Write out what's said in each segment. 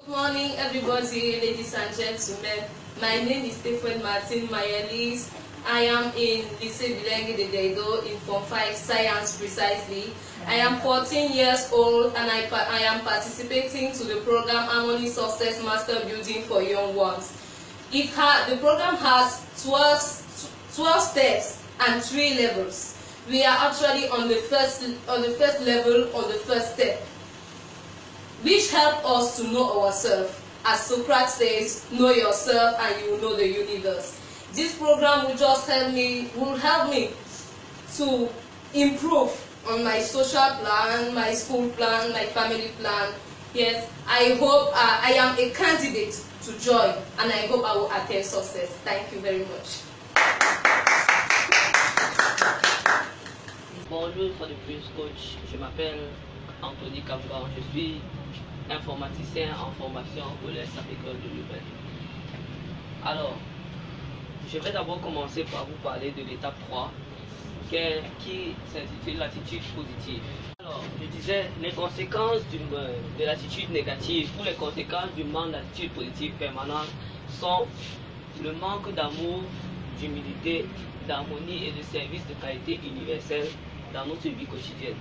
Good morning, everybody, ladies and gentlemen. My name is Stephen Martin Mayelis. I am in Lycée Bilingue de Deido in Form 5 Science precisely. I am 14 years old and I am participating to the program Harmony Success Master Building for Young Ones. The program has 12 steps and 3 levels. We are actually on the first level, on the first step, which help us to know ourselves. As Socrates says, know yourself and you will know the universe. This program will help me to improve on my social plan, my school plan, my family plan. Yes, I hope I am a candidate to join and I hope I will attain success. Thank you very much. Bonjour, for the Prince Coach. Je m'appelle Anthony Kamgan. Je suis informaticien en formation au collège Sacré-Cœur de Louvain. Alors, je vais d'abord commencer par vous parler de l'étape 3 qui s'intitule l'attitude positive. Alors, je disais, les conséquences de l'attitude négative ou les conséquences du manque d'attitude positive permanente sont le manque d'amour, d'humilité, d'harmonie et de service de qualité universelle dans notre vie quotidienne.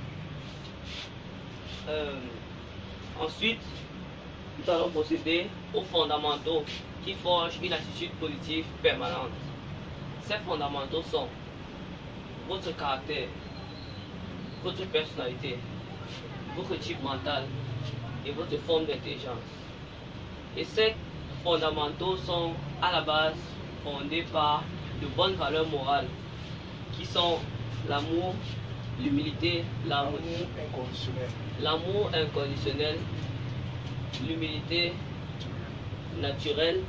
Ensuite, nous allons procéder aux fondamentaux qui forgent une attitude positive permanente. Ces fondamentaux sont votre caractère, votre personnalité, votre type mental et votre forme d'intelligence. Et ces fondamentaux sont à la base fondés par de bonnes valeurs morales qui sont l'amour, l'humilité, l'amour inconditionnel, l'humilité naturelle,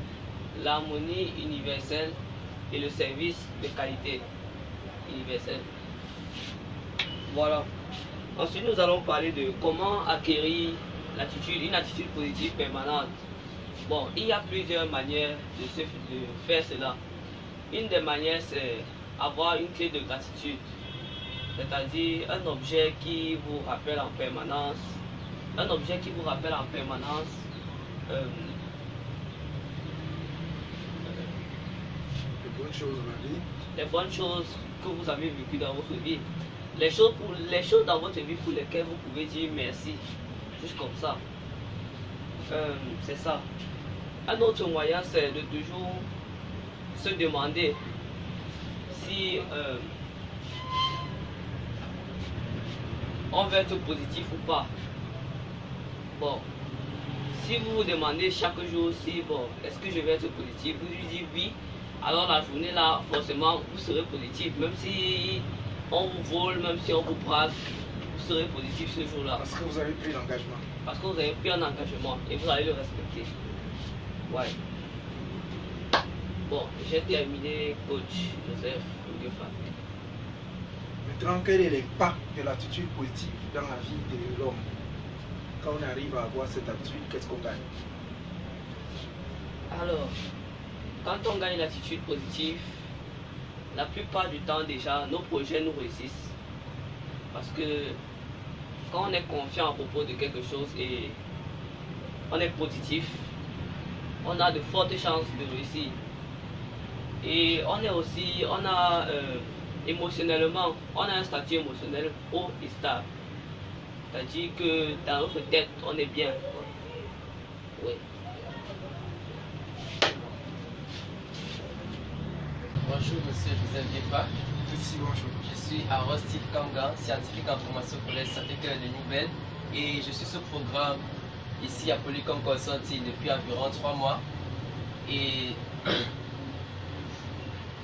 l'harmonie universelle et le service de qualité universelle. Voilà. Ensuite, nous allons parler de comment acquérir une attitude positive permanente. Bon, il y a plusieurs manières de faire cela. Une des manières, c'est avoir une clé de gratitude, c'est-à-dire un objet qui vous rappelle en permanence, les bonnes choses que vous avez vécues dans votre vie, les choses dans votre vie pour lesquelles vous pouvez dire merci, juste comme ça. C'est ça. Un autre moyen, c'est de toujours se demander si on veut être positif ou pas. Bon, si vous vous demandez chaque jour si est-ce que je vais être positif, vous lui dites oui, alors la journée là forcément vous serez positif, même si on vous vole, même si on vous braque, vous serez positif ce jour-là. Parce que vous avez pris l'engagement. Parce que vous avez pris un engagement et vous allez le respecter. Ouais. Bon, j'ai terminé, coach Joseph Nguefa. Maintenant, quel est l'impact de l'attitude positive dans la vie de l'homme? Quand on arrive à avoir cette attitude, qu'est-ce qu'on gagne? Alors, quand on gagne l'attitude positive, la plupart du temps déjà, nos projets nous réussissent. Parce que quand on est confiant à propos de quelque chose et on est positif, on a de fortes chances de réussir. Et émotionnellement, on a un statut émotionnel haut et stable. C'est-à-dire que dans notre tête, on est bien. Oui. Bonjour, monsieur Joseph Guepa. Bonjour. Je suis Arostide Kamgan, scientifique en formation au collège Sacré-Cœur de Nouvelle. Et je suis ce programme ici à Polycom Consulting depuis environ 3 mois. Et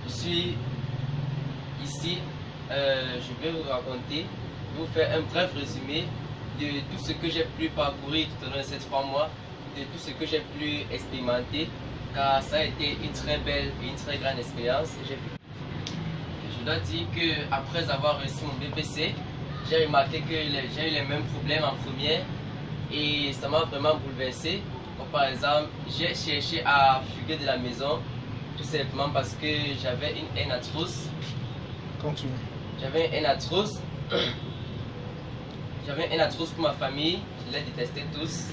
je suis ici, je vais vous raconter, vous faire un bref résumé de tout ce que j'ai pu parcourir tout au long de ces 3 mois, de tout ce que j'ai pu expérimenter, car ça a été une très belle et une très grande expérience. Je dois dire qu'après avoir reçu mon BPC, j'ai remarqué que j'ai eu les mêmes problèmes en première et ça m'a vraiment bouleversé. Comme par exemple, j'ai cherché à fuguer de la maison tout simplement parce que j'avais une haine atroce. Continue. J'avais une haine atroce. J'avais une haine atroce pour ma famille, je les détestais tous.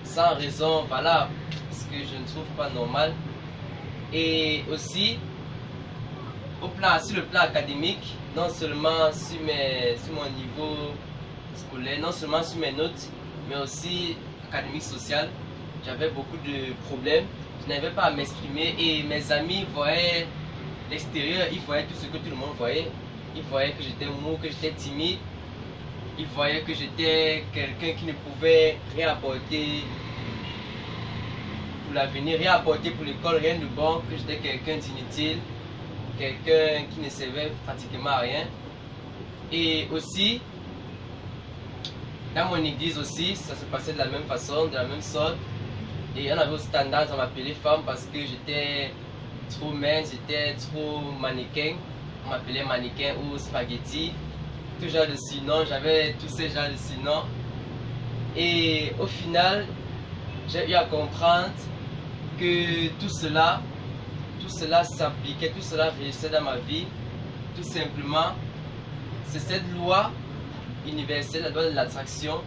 sans raison valable, ce que je ne trouve pas normal. Et aussi, sur le plan académique, non seulement sur mon niveau scolaire, non seulement sur mes notes, mais aussi académique social, j'avais beaucoup de problèmes. Je n'avais pas à m'exprimer et mes amis voyaient l'extérieur, ils voyaient tout ce que tout le monde voyait. Ils voyaient que j'étais mou, que j'étais timide. Ils voyaient que j'étais quelqu'un qui ne pouvait rien apporter pour l'avenir, rien apporter pour l'école, rien de bon, que j'étais quelqu'un d'inutile, quelqu'un qui ne servait pratiquement à rien. Et aussi, dans mon église aussi, ça se passait de la même façon, de la même sorte. Et on avait aussi tendance à m'appeler femme parce que j'étais trop mince, j'étais trop mannequin. On m'appelait mannequin ou spaghetti. Tout genre de surnoms, j'avais tous ces genres de surnoms. Et au final, j'ai eu à comprendre que tout cela s'appliquait, tout cela réussissait dans ma vie. Tout simplement, c'est cette loi universelle, la loi de l'attraction,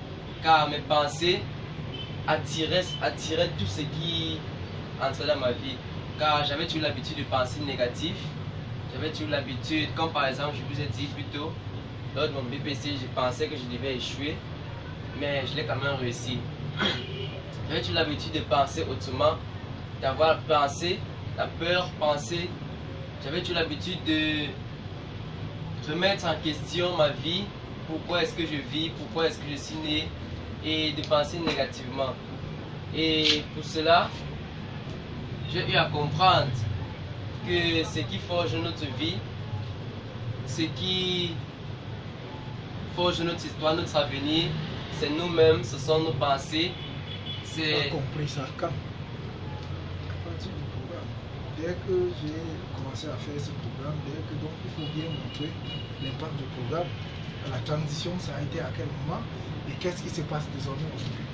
car mes pensées attiraient tout ce qui entrait dans ma vie. Car j'avais toujours l'habitude de penser négatif. J'avais toujours l'habitude, comme par exemple, je vous ai dit plus tôt, lors de mon BPC, je pensais que je devais échouer, mais je l'ai quand même réussi. J'avais toujours l'habitude de penser autrement, d'avoir pensé, la peur, penser. J'avais toujours l'habitude de remettre en question ma vie, pourquoi est-ce que je vis, pourquoi est-ce que je suis né, et de penser négativement. Et pour cela, j'ai eu à comprendre que ce qui forge notre vie, ce qui forge notre histoire, notre avenir, c'est nous-mêmes, ce sont nos pensées. C'est compris ça quand? À partir du programme. Dès que j'ai commencé à faire ce programme, donc il faut bien montrer l'impact du programme. La transition, ça a été à quel moment et qu'est-ce qui se passe désormais aujourd'hui?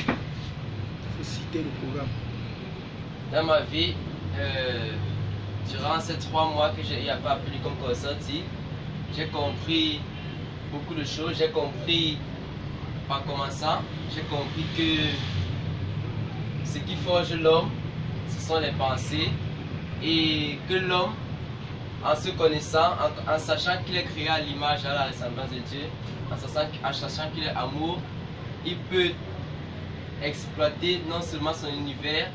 Il faut citer le programme. Dans ma vie, durant ces 3 mois que j'ai appris comme consenti, j'ai compris beaucoup de choses. J'ai compris, en commençant, j'ai compris que ce qui forge l'homme, ce sont les pensées, et que l'homme, en se connaissant, en sachant qu'il est créé à l'image et à la ressemblance de Dieu, en sachant qu'il est amour, il peut exploiter non seulement son univers,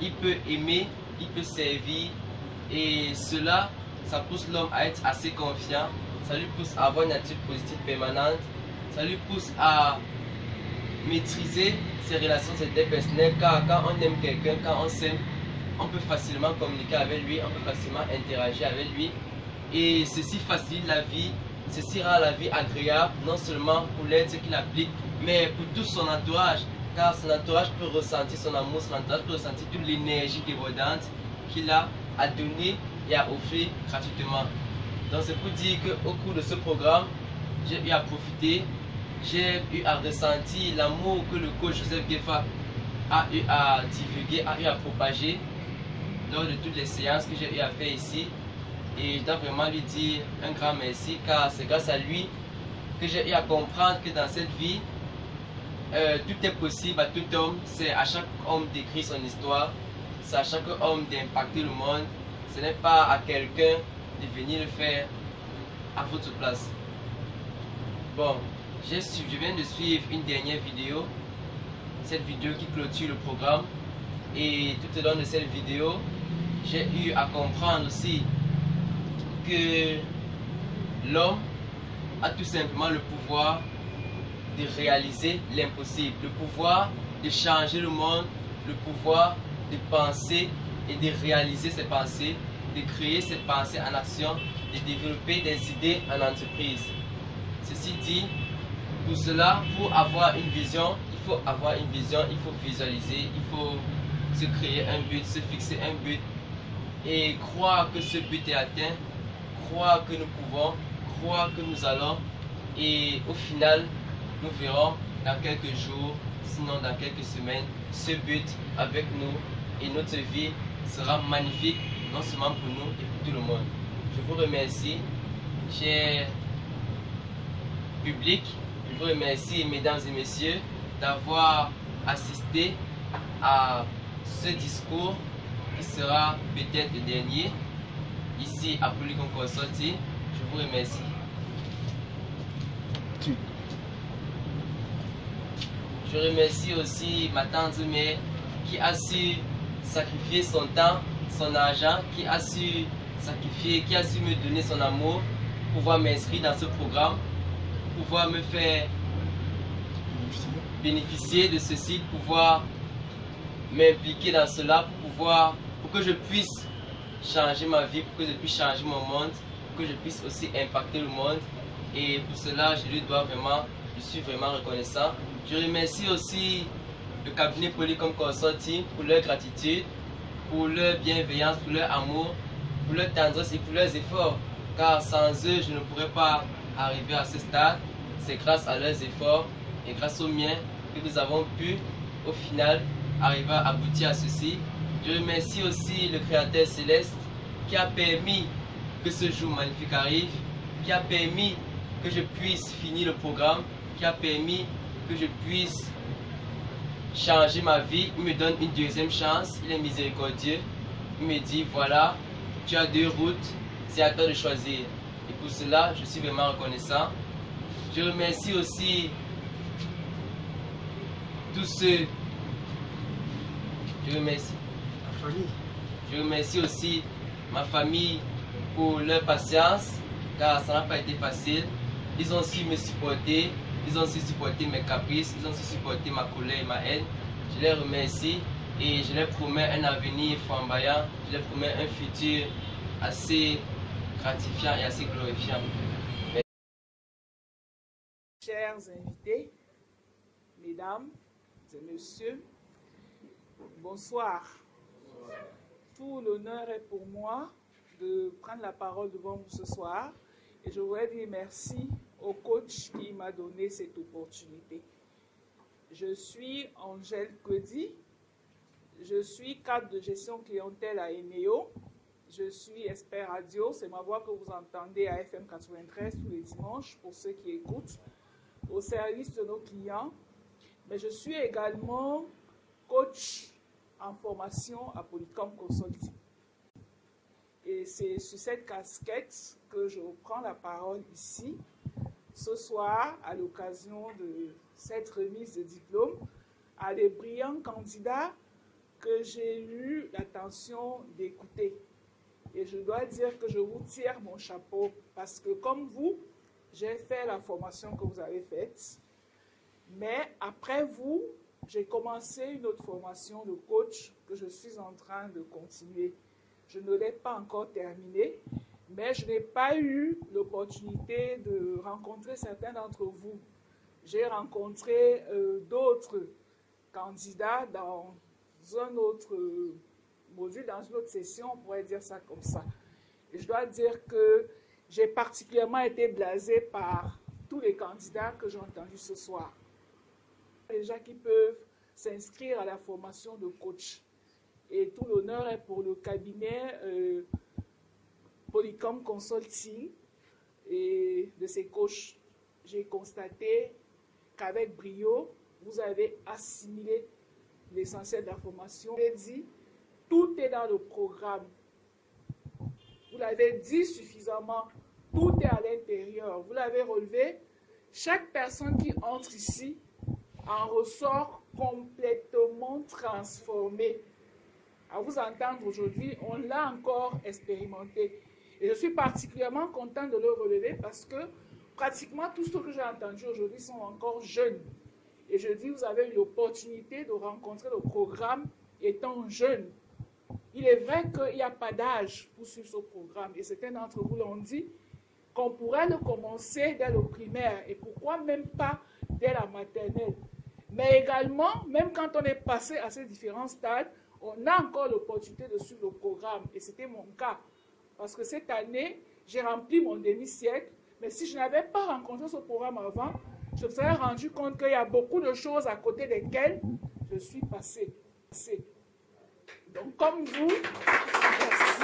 il peut aimer, il peut servir, et cela, ça pousse l'homme à être assez confiant, ça lui pousse à avoir une attitude positive permanente, ça lui pousse à maîtriser ses relations interpersonnelles, car quand on aime quelqu'un, quand on s'aime, on peut facilement communiquer avec lui, on peut facilement interagir avec lui, et ceci facilite la vie, ceci rend la vie agréable, non seulement pour l'être qu'il applique, mais pour tout son entourage, car son entourage peut ressentir son amour, son entourage peut ressentir toute l'énergie débordante qu'il a à donner et à offrir gratuitement. Donc c'est pour dire qu'au cours de ce programme, j'ai eu à profiter, j'ai eu à ressentir l'amour que le coach Joseph Gefa a eu à divulguer, a eu à propager lors de toutes les séances que j'ai eu à faire ici. Et je dois vraiment lui dire un grand merci, car c'est grâce à lui que j'ai eu à comprendre que dans cette vie, tout est possible à tout homme. C'est à chaque homme d'écrire son histoire, c'est à chaque homme d'impacter le monde. Ce n'est pas à quelqu'un de venir le faire à votre place. Bon, je viens de suivre une dernière vidéo, cette vidéo qui clôture le programme, et tout au long de cette vidéo, j'ai eu à comprendre aussi que l'homme a tout simplement le pouvoir de réaliser l'impossible, le pouvoir de changer le monde, le pouvoir de penser et de réaliser ses pensées, de créer ses pensées en action, de développer des idées en entreprise. Ceci dit, pour cela, pour avoir une vision, il faut avoir une vision, il faut visualiser, il faut se créer un but, se fixer un but et croire que ce but est atteint, croire que nous pouvons, croire que nous allons, et au final, nous verrons dans quelques jours, sinon dans quelques semaines, ce but avec nous, et notre vie sera magnifique, non seulement pour nous et pour tout le monde. Je vous remercie, cher public, je vous remercie, mesdames et messieurs, d'avoir assister à ce discours qui sera peut-être le dernier ici à Polycom Consulting. Je vous remercie. Je remercie aussi ma tante mère qui a su sacrifier son temps, son argent, qui a su sacrifier, qui a su me donner son amour pour pouvoir m'inscrire dans ce programme, pour pouvoir me faire bénéficier de ceci, pour pouvoir m'impliquer dans cela, pour que je puisse changer ma vie, pour que je puisse changer mon monde, pour que je puisse aussi impacter le monde. Et pour cela, je lui dois vraiment, je suis vraiment reconnaissant. Je remercie aussi le cabinet Polycom Consulting pour leur gratitude, pour leur bienveillance, pour leur amour, pour leur tendresse et pour leurs efforts. Car sans eux, je ne pourrais pas arriver à ce stade. C'est grâce à leurs efforts et grâce aux miens que nous avons pu, au final, arriver à aboutir à ceci. Je remercie aussi le Créateur Céleste qui a permis que ce jour magnifique arrive, qui a permis que je puisse finir le programme, qui a permis que je puisse changer ma vie. Il me donne une deuxième chance, il est miséricordieux. Il me dit voilà, tu as deux routes, c'est à toi de choisir. Et pour cela, je suis vraiment reconnaissant. Je remercie aussi tous ceux. Je remercie. La famille. Je remercie aussi ma famille pour leur patience, car ça n'a pas été facile. Ils ont su me supporter, ils ont su supporter mes caprices, ils ont su supporter ma colère et ma haine. Je les remercie et je leur promets un avenir flamboyant, je leur promets un futur assez gratifiant et assez glorifiant. Chers invités, mesdames et messieurs, bonsoir. Tout l'honneur est pour moi de prendre la parole devant vous ce soir et je voudrais dire merci au coach qui m'a donné cette opportunité. Je suis Angèle Cody, je suis cadre de gestion clientèle à Eneo, je suis expert radio, c'est ma voix que vous entendez à FM 93 tous les dimanches pour ceux qui écoutent, au service de nos clients, mais je suis également coach en formation à Polycom Consulting. Et c'est sur cette casquette que je reprends la parole ici, ce soir, à l'occasion de cette remise de diplôme, à des brillants candidats que j'ai eu l'attention d'écouter. Et je dois dire que je vous tire mon chapeau, parce que comme vous, j'ai fait la formation que vous avez faite, mais après vous, j'ai commencé une autre formation de coach que je suis en train de continuer. Je ne l'ai pas encore terminée, mais je n'ai pas eu l'opportunité de rencontrer certains d'entre vous. J'ai rencontré d'autres candidats dans un autre module, dans une autre session, on pourrait dire ça comme ça. Et je dois dire que j'ai particulièrement été blasée par tous les candidats que j'ai entendus ce soir. Les gens qui peuvent s'inscrire à la formation de coach. Et tout l'honneur est pour le cabinet Polycom Consulting et de ses coachs. J'ai constaté qu'avec brio, vous avez assimilé l'essentiel de la formation. Vous l'avez dit, tout est dans le programme. Vous l'avez dit suffisamment, tout est à l'intérieur. Vous l'avez relevé. Chaque personne qui entre ici en ressort complètement transformée. À vous entendre aujourd'hui, on l'a encore expérimenté. Et je suis particulièrement content de le relever parce que pratiquement tous ceux que j'ai entendus aujourd'hui sont encore jeunes. Et je dis, vous avez eu l'opportunité de rencontrer le programme étant jeune. Il est vrai qu'il n'y a pas d'âge pour suivre ce programme. Et certains d'entre vous l'ont dit, qu'on pourrait le commencer dès le primaire. Et pourquoi même pas dès la maternelle. Mais également, même quand on est passé à ces différents stades, on a encore l'opportunité de suivre le programme. Et c'était mon cas. Parce que cette année, j'ai rempli mon demi-siècle. Mais si je n'avais pas rencontré ce programme avant, je me serais rendu compte qu'il y a beaucoup de choses à côté desquelles je suis passée. Donc, comme vous, merci.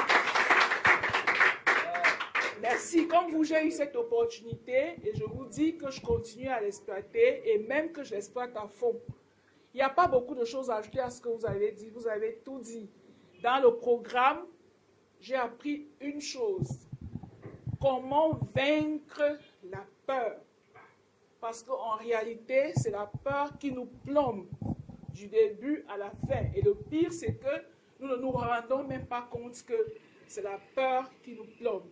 Merci. Comme vous, j'ai eu cette opportunité et je vous dis que je continue à l'exploiter et même que je l'exploite à fond. Il n'y a pas beaucoup de choses à ajouter à ce que vous avez dit. Vous avez tout dit. Dans le programme, j'ai appris une chose. Comment vaincre la peur. Parce qu'en réalité, c'est la peur qui nous plombe du début à la fin. Et le pire, c'est que nous ne nous rendons même pas compte que c'est la peur qui nous plombe.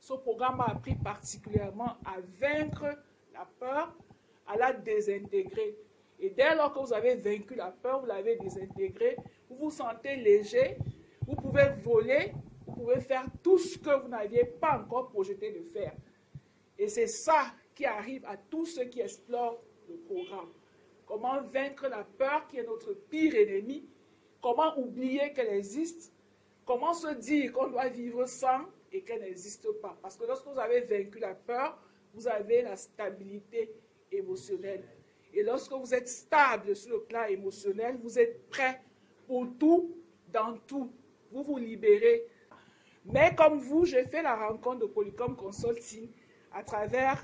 Ce programme m'a appris particulièrement à vaincre la peur, à la désintégrer. Et dès lors que vous avez vaincu la peur, vous l'avez désintégrée, vous vous sentez léger, vous pouvez voler, vous pouvez faire tout ce que vous n'aviez pas encore projeté de faire. Et c'est ça qui arrive à tous ceux qui explorent le programme. Comment vaincre la peur qui est notre pire ennemi, comment oublier qu'elle existe, comment se dire qu'on doit vivre sans et qu'elle n'existe pas. Parce que lorsque vous avez vaincu la peur, vous avez la stabilité émotionnelle. Et lorsque vous êtes stable sur le plan émotionnel, vous êtes prêt pour tout, dans tout. Vous vous libérez. Mais comme vous, j'ai fait la rencontre de Polycom Consulting à travers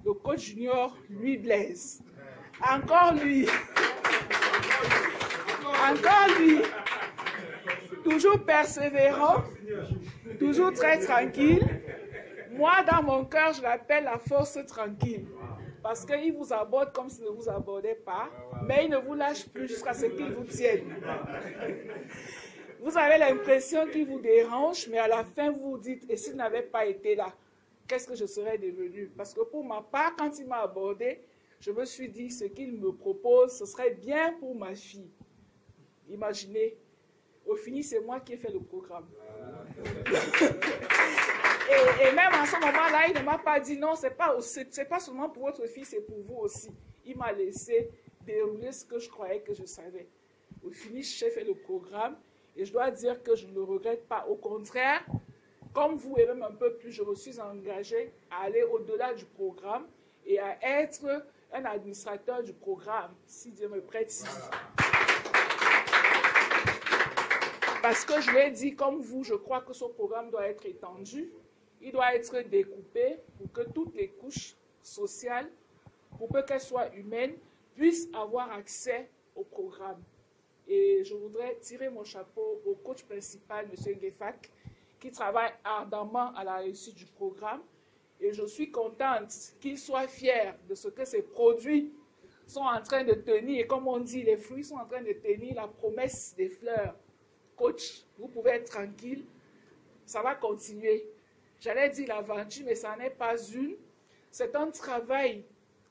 le coach junior Louis Blaise. Encore lui. Encore lui. Toujours persévérant, toujours très tranquille. Moi, dans mon cœur, je l'appelle la force tranquille. Parce qu'il vous aborde comme s'il ne vous abordait pas, mais il ne vous lâche plus jusqu'à ce qu'il vous tienne. Vous avez l'impression qu'il vous dérange, mais à la fin, vous vous dites, et s'il n'avait pas été là, qu'est-ce que je serais devenu? Parce que pour ma part, quand il m'a abordé, je me suis dit, ce qu'il me propose, ce serait bien pour ma fille. Imaginez, au fini, c'est moi qui ai fait le programme. Et même à ce moment-là, il ne m'a pas dit non, c'est pas seulement pour votre fille, c'est pour vous aussi. Il m'a laissé dérouler ce que je croyais que je savais. Au fini, j'ai fait le programme et je dois dire que je ne le regrette pas. Au contraire, comme vous et même un peu plus, je me suis engagée à aller au-delà du programme et à être un administrateur du programme, si Dieu me prête si. Parce que je l'ai dit, comme vous, je crois que ce programme doit être étendu. Il doit être découpé pour que toutes les couches sociales, pour peu qu'elles soient humaines, puissent avoir accès au programme. Et je voudrais tirer mon chapeau au coach principal, M. Guefak, qui travaille ardemment à la réussite du programme. Et je suis contente qu'il soit fier de ce que ces produits sont en train de tenir. Et comme on dit, les fruits sont en train de tenir la promesse des fleurs. Coach, vous pouvez être tranquille, ça va continuer. J'allais dire l'aventure, mais ça n'est pas une. C'est un travail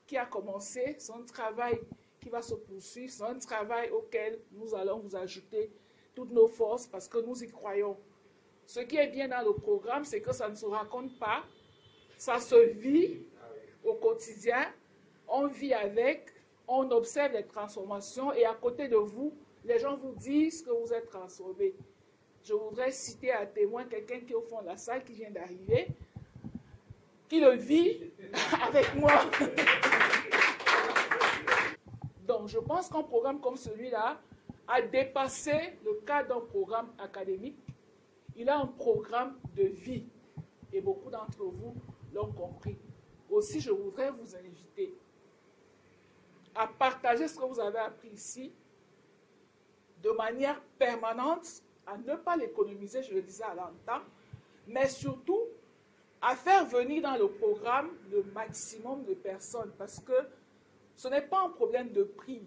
qui a commencé, c'est un travail qui va se poursuivre, c'est un travail auquel nous allons vous ajouter toutes nos forces parce que nous y croyons. Ce qui est bien dans le programme, c'est que ça ne se raconte pas, ça se vit au quotidien, on vit avec, on observe les transformations et à côté de vous, les gens vous disent que vous êtes transformés. Je voudrais citer à témoin quelqu'un qui est au fond de la salle, qui vient d'arriver, qui le vit avec moi. Donc, je pense qu'un programme comme celui-là a dépassé le cadre d'un programme académique. Il a un programme de vie. Et beaucoup d'entre vous l'ont compris. Aussi, je voudrais vous inviter à partager ce que vous avez appris ici de manière permanente, à ne pas l'économiser, je le disais à l'instant, mais surtout à faire venir dans le programme le maximum de personnes, parce que ce n'est pas un problème de prix,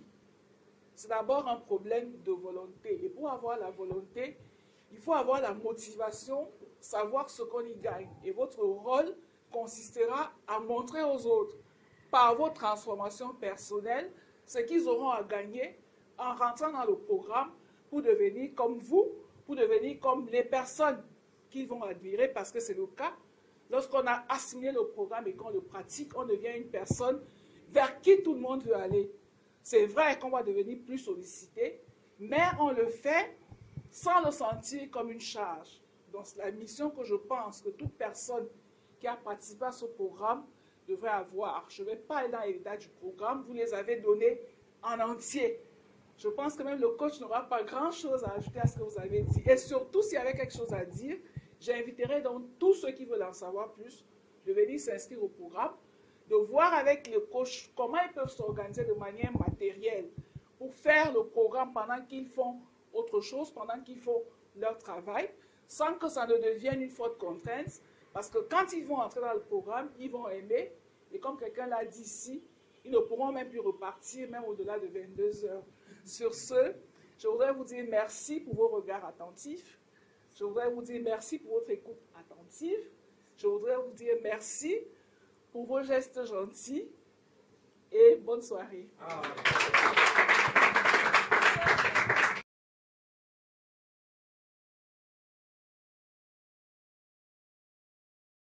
c'est d'abord un problème de volonté. Et pour avoir la volonté, il faut avoir la motivation, savoir ce qu'on y gagne. Et votre rôle consistera à montrer aux autres, par vos transformations personnelles, ce qu'ils auront à gagner en rentrant dans le programme pour devenir comme vous, pour devenir comme les personnes qu'ils vont admirer, parce que c'est le cas. Lorsqu'on a assimilé le programme et qu'on le pratique, on devient une personne vers qui tout le monde veut aller. C'est vrai qu'on va devenir plus sollicité, mais on le fait sans le sentir comme une charge. Donc, c'est la mission que je pense que toute personne qui a participé à ce programme devrait avoir. Je ne vais pas aller dans les détails du programme, vous les avez donnés en entier. Je pense que même le coach n'aura pas grand-chose à ajouter à ce que vous avez dit. Et surtout, s'il y avait quelque chose à dire, j'inviterai donc tous ceux qui veulent en savoir plus de venir s'inscrire au programme, de voir avec le coach comment ils peuvent s'organiser de manière matérielle pour faire le programme pendant qu'ils font autre chose, pendant qu'ils font leur travail, sans que ça ne devienne une faute contrainte, parce que quand ils vont entrer dans le programme, ils vont aimer, et comme quelqu'un l'a dit ici, ils ne pourront même plus repartir, même au-delà de 22 heures. Sur ce, je voudrais vous dire merci pour vos regards attentifs, je voudrais vous dire merci pour votre écoute attentive, je voudrais vous dire merci pour vos gestes gentils, et bonne soirée.